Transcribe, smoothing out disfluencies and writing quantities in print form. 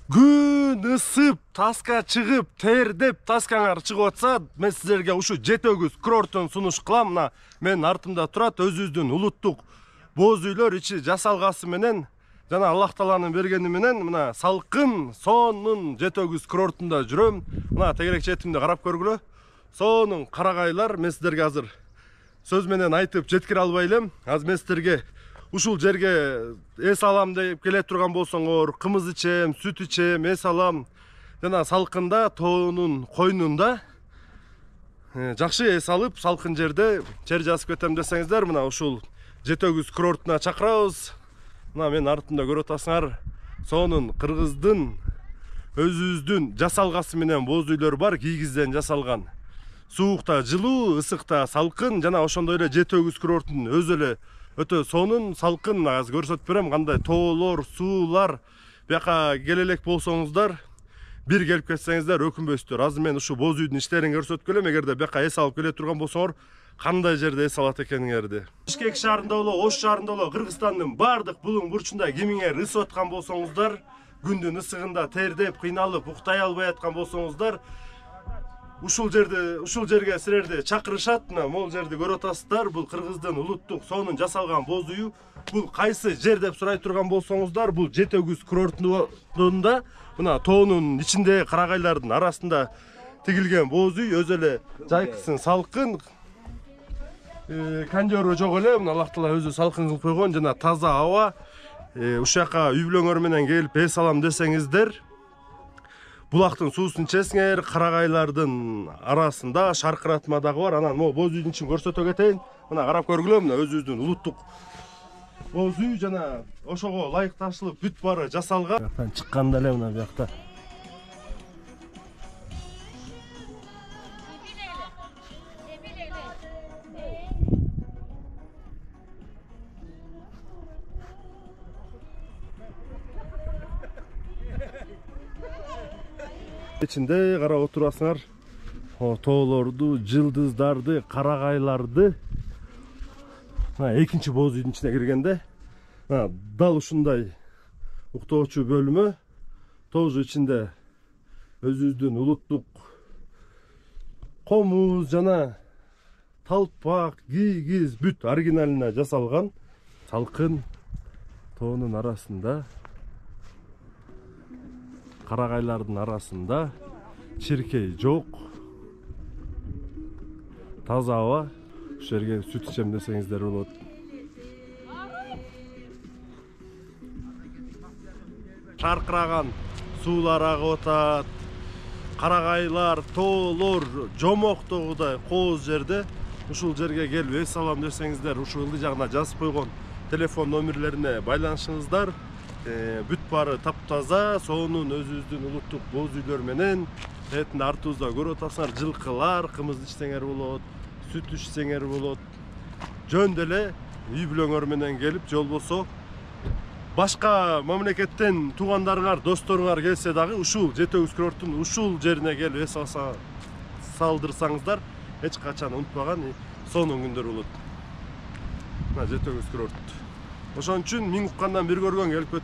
Күн ысып, таска чыгып, тердеп, таскаңар чыгып атса, мен силерге ушу Жетөгүз курортун сунуш кылам. Мына мен артымда турат өзүбүздүн улуттук боз үйлөр ичи жасалгасы менен жана Аллах Тааланын бергени менен мына салкын сонун Жетөгүз курортунда жүрөм. Мына тегерек четимди карап көргүлө. Сонун карагайлар мен силерге азыр сөз менен айтып жеткире албай элем. Азыр мен силерге ушул жерге эс алам деп келе турган болсоңор, кымыз ичем, сүт ичем, эс алам. Жана салкында тоонун койнунда жакшы эс алып, салкын жерде жер жазып кетем десеңиздер, мына ушул Жетөгүз курортуна чакырабыз. Мына мен артымда көрүп атасыңар, сонун кыргыздын өзүбүздүн жасалгасы менен боз үйлөр бар, кийгизден жасалган. Суукта жылуу, ысыкта салкын, жана ошондой эле Жетөгүз курортунун өзү эле өтө сонун салкын. Азыр көрсөтүп берем кандай тоолор, суулар. Бияка келе элек болсоңуздар, бир келип кетсеңиздер өкүнбөйсүздөр. Азыр мен ушу боз үйдүн иштерин көрсөтүп келем. Эгерде бияка эс алып келе турган болсоңор, кандай жерде эс алат экениңерди. Бишкек шаарында боло, Ош шаарында боло, Кыргызстандын бардык булуң бурчунда кимиңер ысып аткан болсоңуздар, күндүн ысыгында тердеп, кыйналып, уктай албай аткан болсоңуздар, ушул жерге силерди чакырышат. Мына могул жерди көрүп атасыздар. Бул Кыргыздын улуттук сонун жасалган боз үйү. Бул кайсы жер деп сурай турган болсоңуздар, бул Жетөгүз курортунда мына тоонун ичиндеги карагайлардын арасында тигилген боз үй. Өзү эле жайкысын салкын, кондёру жок эле. Мына Аллах Таала өзү салкын кылып койгон, жана таза аба. Ушул жака үй бүлөңөр менен келип эс алам десеңиздер, булактын суусун ичесиңер, карагайлардын арасында шаркыратма дагы бар. Анан могу боз үйдүн ичин көрсөтө кетейин. Мына карап көргүлө, мына өзүбүздүн улуттук боз үй, жана ошого ылайыкташылып бүт баары жасалган. Бияктан чыкканда эле мына биякта ичинде карап отурасыңар, тоолорду, жылдыздарды, карагайларды. Экинчи боз үйдүн ичине киргенде дал ушундай уктоочу бөлмө, тоже ичинде өзүбүздүн улуттук комуз жана талпак, кийгиз бүт оригиналына жасалган. Салкын тоонун арасында, карагайлардын арасында, чиркей жок, таза аба. Ушул жерге сүт ичем десеңиздер болот. Шаркыраган суулар агып атат. Карагайлар, тоолор жомоктогудай кооз жерде. Ушул жерге келип эс алам десеңиздер, ушул ылдый жагына жазып койгон телефон номерлерине байланышыңыздар. Бүт баары таптаза, сонун өзүбүздүн улуттук боз үйлөр менен. Этинде артыбызда көрүп атасыңар, жылкылар, кымыз ичсеңер болот, сүт ичсеңер болот. Жөн деле үй бүлөңөр менен келип, же болбосо башка мамлекеттен туугандарыңар, досторуңар келсе дагы ушул Жетөгүз курортунун ушул жерине келип эс салдырсаңыздар, эч качан унутпаган сонун күндөр болот. Мына Жетөгүз курорт. Ошон үчүн миң уккандан бир көргөн келип